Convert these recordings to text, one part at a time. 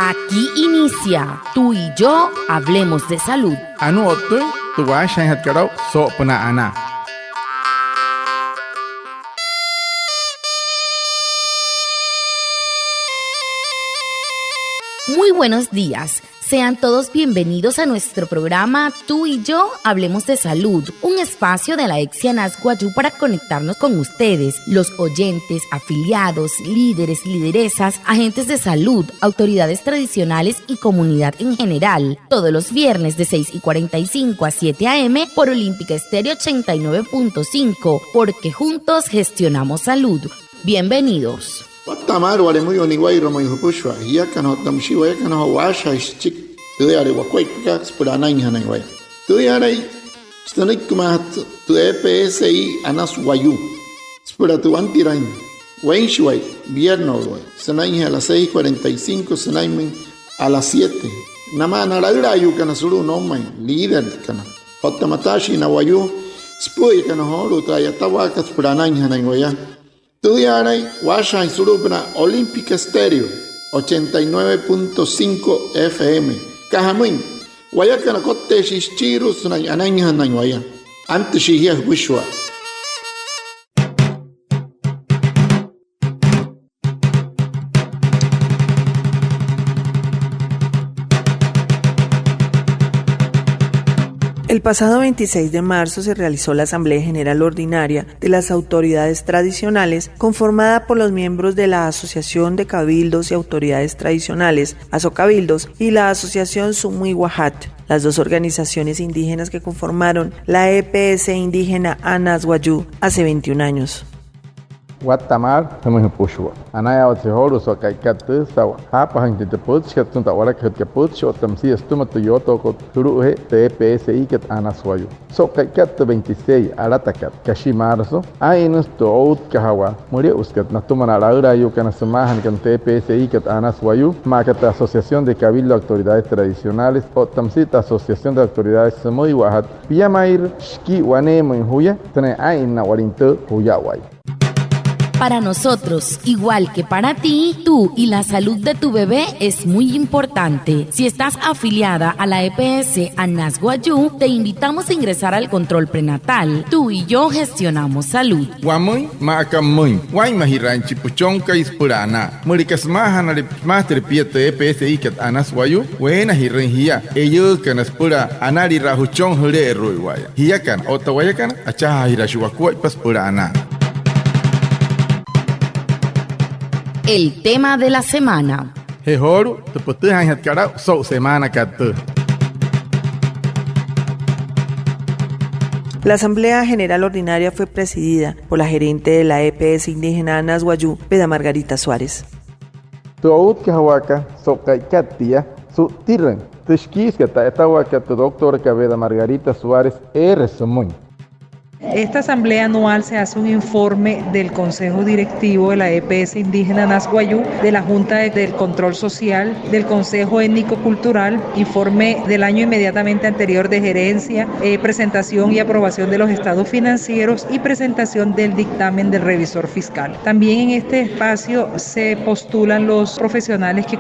Aquí inicia Tú y yo hablemos de salud. Anu otoy, tu washan hat karau so pena ana. Muy buenos días. Sean todos bienvenidos a nuestro programa Tú y yo hablemos de salud, un espacio de la ECSI Anazguayú para conectarnos con ustedes, los oyentes, afiliados, líderes, lideresas, agentes de salud, autoridades tradicionales y comunidad en general, todos los viernes de 6:45 a 7 a.m. por Olímpica Estéreo 89.5, porque juntos gestionamos salud. Bienvenidos. Tamar wale muy oniguay romo yupushwa ya kano tamshi waya kano washa chik tu yare wakwai ka spurana inhana waya tu yare stanik kumat tu EPSI anas wayu spura tu antirain wain shwai vierno waya sanai a las 6:45 sanai a las 7 nama naragra yu kana suru no mai líder kana hotamatashi na wayu spui kana horu ta ya tawaka spurana inhana waya Tudiaray, Washa y Surupna, Olímpica Estéreo, 89.5 FM. Cajamuin, Guayacana Cote Shichiru, Ananya Nanguaya. Antes Shihia Wishwa. El pasado 26 de marzo se realizó la Asamblea General Ordinaria de las Autoridades Tradicionales, conformada por los miembros de la Asociación de Cabildos y Autoridades Tradicionales, Asocabildos, y la Asociación Sumuy Wahat, las dos organizaciones indígenas que conformaron la EPS indígena Anazguayú hace 21 años. Guatamar, hemos puesto. Anaya otsehoru so kaikatu sawa. Hapa hang te putska tunta wala ke putsko tamsi estuma toyoto ko turuhe TPSI ket anaswayu. So kaikatu 26 aratakat kashimarso. Ainus to out kahawa. Muri uskat natumana laura yu kana semahan kan TPSI ket anaswayu. Makata Asociación de Cabildo Autoridades Tradicionales o tamsita Asociación de Autoridades Sumuy Wahat. Piyamair shki wane huya tene aina warinto huyawai. Para nosotros, igual que para ti, tú y la salud de tu bebé es muy importante. Si estás afiliada a la EPS Anazguayú, te invitamos a ingresar al control prenatal. Tú y yo gestionamos salud. Wamuy, maakamuy, wai mahiranchi puchonka ispurana. Murikas mahanari master piete EPS ikat Anazguayú, buena hirenhia. Ellos kanaspura anari rahuchon hure ruiwaya. Hiyakan, otawayakan, achaha hirashuakua paspurana. El tema de la semana. Hehoru, te putuhan hat karau so semana katu. La Asamblea General Ordinaria fue presidida por la gerente de la EPS indígena Anazguayú, Beda Margarita Suárez. Tu out kahawaka so kaikatia su tiren. Tishkis que ta etawaka tu doctora Beda Margarita Suárez Sumuy. Esta asamblea anual se hace un informe del Consejo Directivo de la EPS Indígena Anazguayú, de la Junta del Control Social, del Consejo Étnico-Cultural, informe del año inmediatamente anterior de gerencia, presentación y aprobación de los estados financieros y presentación del dictamen del revisor fiscal. También en este espacio se postulan los profesionales que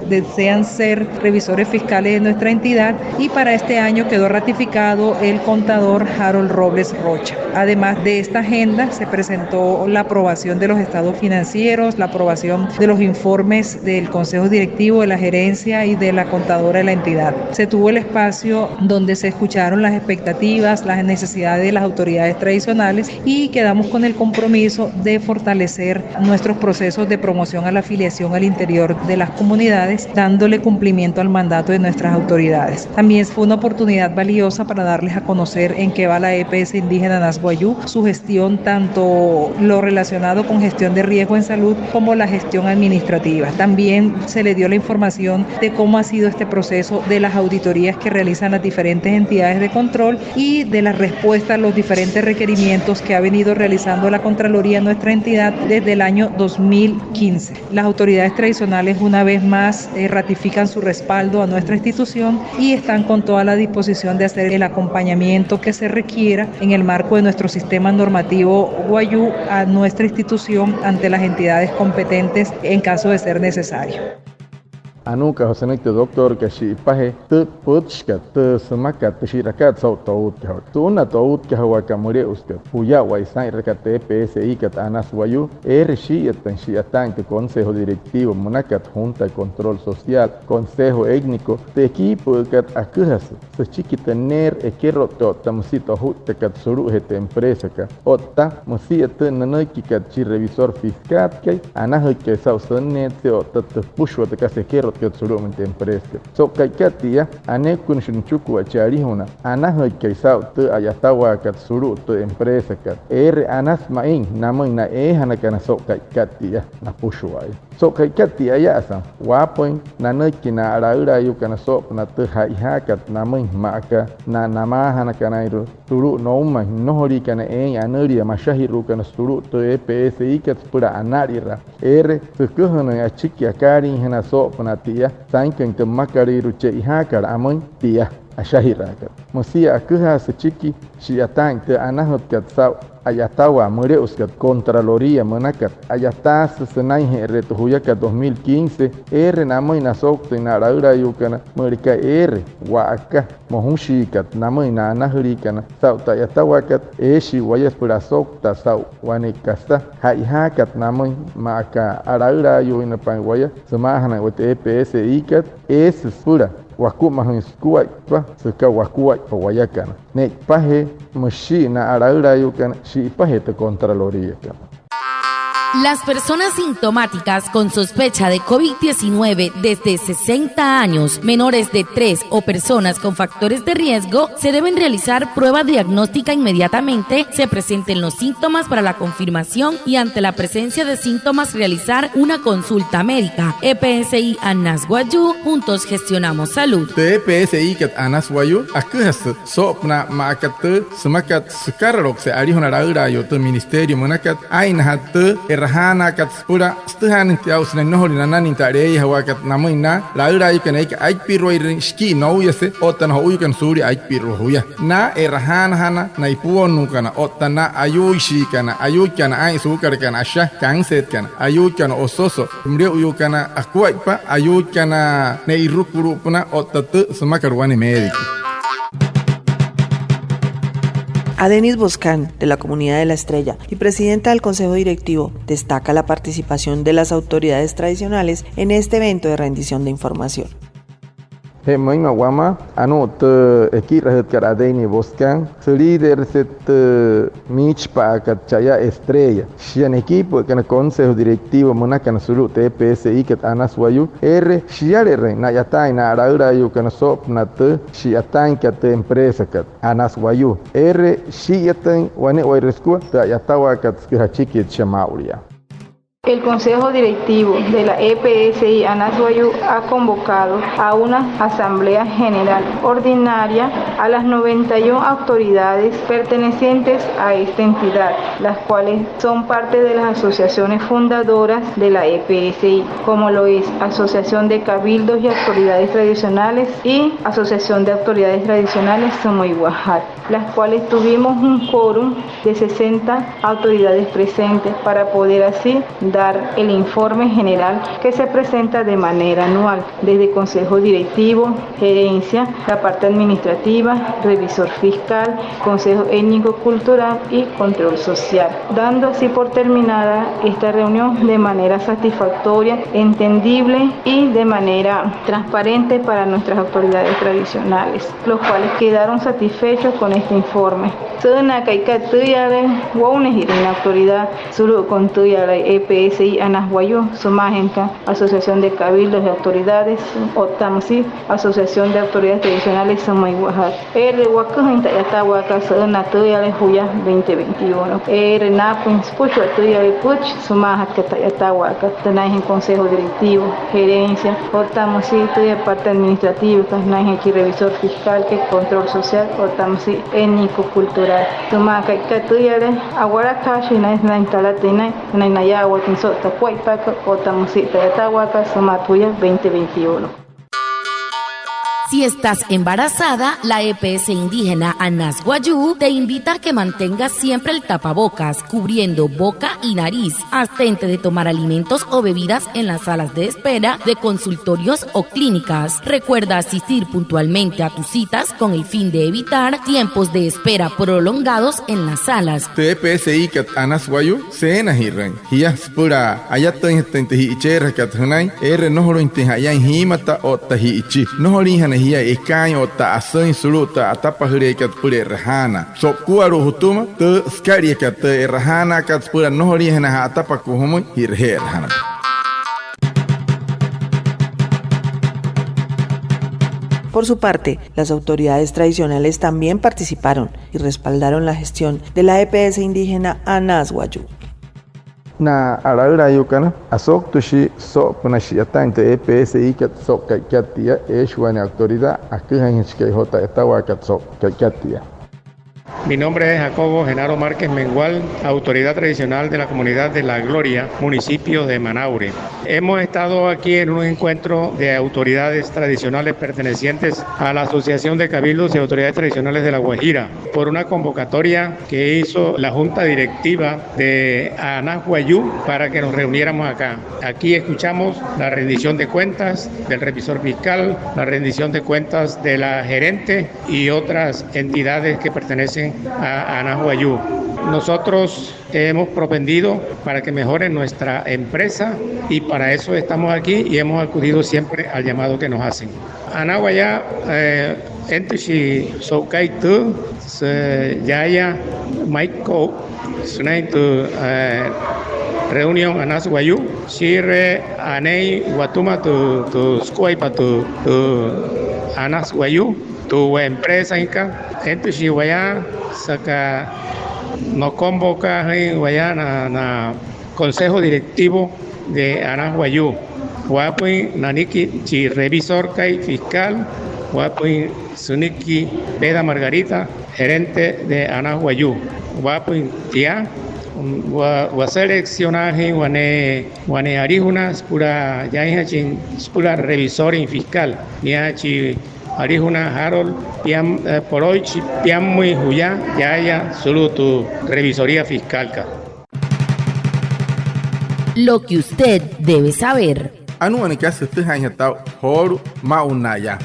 desean ser revisores fiscales de nuestra entidad, y para este año quedó ratificado el contador Harold Robles Rocha. Además de esta agenda se presentó la aprobación de los estados financieros, la aprobación de los informes del Consejo Directivo, de la gerencia y de la contadora de la entidad. Se tuvo el espacio donde se escucharon las expectativas, las necesidades de las autoridades tradicionales, y quedamos con el compromiso de fortalecer nuestros procesos de promoción a la afiliación al interior de las comunidades, dándole cumplimiento al mandato de nuestras autoridades. También fue una oportunidad valiosa para darles a conocer en qué va la EPS indígena Anazguayú, su gestión, tanto lo relacionado con gestión de riesgo en salud como la gestión administrativa. También se le dio la información de cómo ha sido este proceso de las auditorías que realizan las diferentes entidades de control y de la respuesta a los diferentes requerimientos que ha venido realizando la Contraloría en nuestra entidad desde el año 2015. Las autoridades tradicionales una vez más ratifican su respaldo a nuestra institución y están con toda la disposición de hacer el acompañamiento que se requiera en el marco de nuestro sistema normativo guayú a nuestra institución ante las entidades competentes en caso de ser necesario. anuka hosenekte doctor ka shi pahe te putska te semaka te shirakat so taut ka tuna taut ka wa kamure uska puya wa isai rekate PSI ka anas wayu shi atan que consejo directivo monakat junta de control social consejo étnico te equipo kat akujas se chiqui tener ekerro to tamusito hutta kat suru hete empresa ka otta musiete nanaki kat chi revisor fiscal que anas que sausanet se otta pushwa te ka ekerro kat suru mente empresa so kai katia ane kun shunchuku achari hona anas que sau te ayatawa kat suru te empresa kat anas main namoy na hanakana so kai katia na pushwa so kai katia ya sa wapoin nanaki na araura yu kana so na te haiha kat namoy maka na nama hanakana iru suru noma nohori kana anuri mashahiru kana suru to PSI kat pura anarira tukuhana achiki akari hana so panatia sanken te makariru che ihakar amoy tia ashahirakat musia akuha se chiki shi atang te anahot kat sa ayatawa mureus kat contraloría monakat ayatas senai retuhuya kat 2015 namoy nasok te naraura yukana murika waaka mohushi kat namoy na anahri kana sa ayatawa kat shi wayas purasok ta sa wanikasta haiha kat namoy maka araura yu ina pangwaya semahana wote PSI kat pura waku mahun skuai pa suka wakuai pawayakana ne pahe mushi na araura yukan shi pahe te contraloría kana. Las personas sintomáticas con sospecha de COVID-19 desde 60 años, menores de 3 o personas con factores de riesgo, se deben realizar prueba diagnóstica inmediatamente se presenten los síntomas para la confirmación y ante la presencia de síntomas realizar una consulta médica. EPSI Anas Wayu, juntos gestionamos salud. EPSI kat Anas Wayu, akuhas sopna maakat semakat sekarok se arihona raura yo te ministerio monakat ainahat rahana kat pura stuhan tiaus na nohol na nanin tare hawa kat namoina laura ikana ik aikpiro ski no yase otan ho ukan suri aikpiro huya na rahana hana na ipuonu kana otana ayuishi kana ayukana ai sukar kana asha kanset kana ayukana ososo mre uyukana akwaipa ayukana ne irukuru puna otatu semakarwani médico. A Denis Boscan, de la Comunidad de la Estrella y presidenta del Consejo Directivo, destaca la participación de las autoridades tradicionales en este evento de rendición de información. Moin Wama, ekira kat Denis Boscan, su líder Mich pa kat Chaya Estrella, Shian equipo que en el Consejo Directivo Monacan Suru PSI kat Anas Wayu, Shiare na yatai na araura yu kan sop na shiatan kat empresa kat Anas Wayu, shiatan wane wairesku ta yatawa kat skihachiki chamauria. El Consejo Directivo de la EPSI Anas Wayu ha convocado a una Asamblea General Ordinaria a las 91 autoridades pertenecientes a esta entidad, las cuales son parte de las asociaciones fundadoras de la EPSI, como lo es Asociación de Cabildos y Autoridades Tradicionales y Asociación de Autoridades Tradicionales Somoihuajat, las cuales tuvimos un quórum de 60 autoridades presentes para poder así dar el informe general que se presenta de manera anual desde Consejo Directivo, Gerencia, la parte administrativa, Revisor Fiscal, Consejo Étnico Cultural y Control Social, dando así por terminada esta reunión de manera satisfactoria, entendible y de manera transparente para nuestras autoridades tradicionales, los cuales quedaron satisfechos con este informe. Suna kaikatuyare waunehirin autoridad sulu contuyare EPSI Anas Wayu sumajenka Asociación de Cabildos y Autoridades Otamsi Asociación de Autoridades Tradicionales Somoihuajat wakuhinta yatawaka suna tuyare huya 2021 napin spucho tuyare puch sumahat yatawaka tenajen Consejo Directivo, Gerencia Otamsi tuyare parte administrativa kasnajen ki Revisor Fiscal que Control Social Otamsi Étnico Cultural Tumaka katuyare awara kashi na instalatina na nayawa tinsota Huaypaca Otamusita Yatawaka Somatuya 2021. Si estás embarazada, la EPS indígena Anas Guayú te invita a que mantengas siempre el tapabocas, cubriendo boca y nariz. Abstente de tomar alimentos o bebidas en las salas de espera de consultorios o clínicas. Recuerda asistir puntualmente a tus citas con el fin de evitar tiempos de espera prolongados en las salas. TPSI kat Anas Guayú se nahiran. Hiya spura ayatan hi ichera kat hanai nohoro hayan himata o tahi ichi. Nohori hiya ikaño ta asan suluta atapa hure kat pure rahana so kuaru hutuma te skari kat rahana kat pura nohori hana atapa kuhumu hirhe rahana. Por su parte, las autoridades tradicionales también participaron y respaldaron la gestión de la EPS indígena Anas Guayú. Na araura yukana asok tushi so punashi atante EPS ikat so katia eshwani autoridad akuhan hichke hota etawa kat so katia. Mi nombre es Jacobo Genaro Márquez Mengual, autoridad tradicional de la comunidad de La Gloria, municipio de Manaure. Hemos estado aquí en un encuentro de autoridades tradicionales pertenecientes a la Asociación de Cabildos y Autoridades Tradicionales de La Guajira, por una convocatoria que hizo la Junta Directiva de Anas Guayú para que nos reuniéramos acá. Aquí escuchamos la rendición de cuentas del revisor fiscal, la rendición de cuentas de la gerente y otras entidades que pertenecen a Anas Guayú. Nosotros hemos propendido para que mejore nuestra empresa y para eso estamos aquí y hemos acudido siempre al llamado que nos hacen. Anas Guayá, entishi sokaitu yaya maiko sunaitu reunión Anas Guayú sire anei watuma tu skuaipa tu Anas Guayú tu empresa inca entishi Guayá saca nos convoca Guayá na consejo directivo de Anas Guayú. Guapuin naniki chi revisor kai fiscal, guapuin suniki Veda Margarita, gerente de Anas Guayú. Guapuin tia wa seleccionaje wane arihuna pura ya chin pura revisor y fiscal. Ya chi Arihuna Harold piam por hoy piam muy huya ya solo tu revisoría fiscal. Lo que usted debe saber. Anu anikas este hanya tau horu maunaya.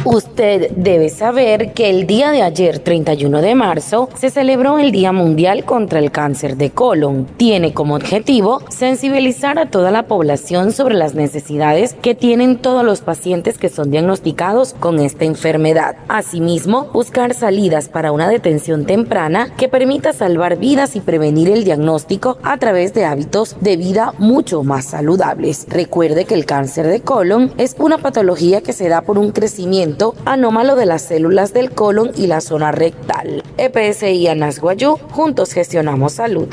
Usted debe saber que el día de ayer, 31 de marzo, se celebró el Día Mundial contra el Cáncer de Colon. Tiene como objetivo sensibilizar a toda la población sobre las necesidades que tienen todos los pacientes que son diagnosticados con esta enfermedad. Asimismo, buscar salidas para una detención temprana que permita salvar vidas y prevenir el diagnóstico a través de hábitos de vida mucho más saludables. Recuerde que el cáncer de colon es una patología que se da por un crecimiento anómalo de las células del colon y la zona rectal. EPS y Anas Guayú, juntos gestionamos salud.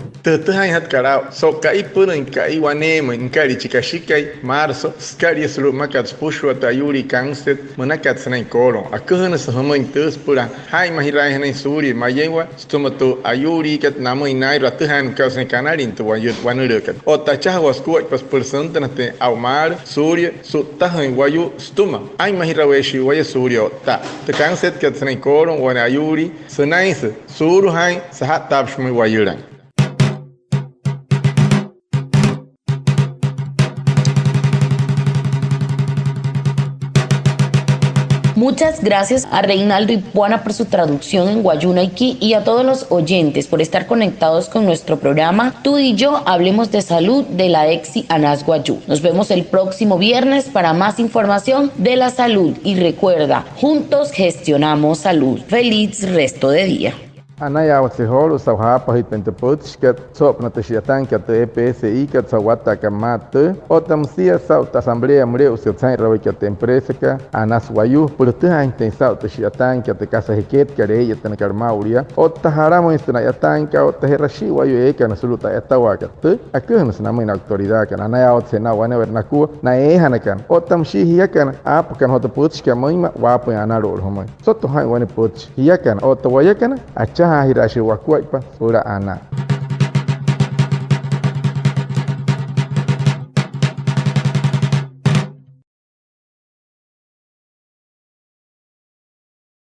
Marzo, skari sulu makats pushwa tayuri cáncer, manakats na colon. Akuhana sa hamain tus pura, hai mahirai na suri, mayewa, stomato ayuri kat namoy nai ratuhan kaus na kanarin to wayut wanurukat. O tachahwas kuat pas persenta na te aumar, surya, sutahan wayu stuma. Ai mahiraweshi waya surya ta. Te cáncer kat na colon wana ayuri, sanais suru hai sahat tabshmi wayuran. Muchas gracias a Reinaldo Ipuana por su traducción en Guayunaiki y a todos los oyentes por estar conectados con nuestro programa Tú y yo hablemos de salud de la EXI Anas Guayú. Nos vemos el próximo viernes para más información de la salud y recuerda, juntos gestionamos salud. Feliz resto de día. Anaya watsihol usawhapa hitpenteputch kat sopna tashiatan kat EPSI kat sawata kamat otamsia saut asamblea mre usiatsan rawi kat empresa ka Anas Guayú purtuha intensa tashiatan kat casa hiket kare yatan karmauria otaharamo isnayatan ka otaherashi wayu eka nasuluta etawa kat akun snama in autoridad kan anaya watsena wana vernaku na ehanakan otamshi hiyakan ap kan hotaputch ka moima wapu anarol homai soto hai wana putch hiyakan otawayakan acha hirashi wakuaipa sura ana.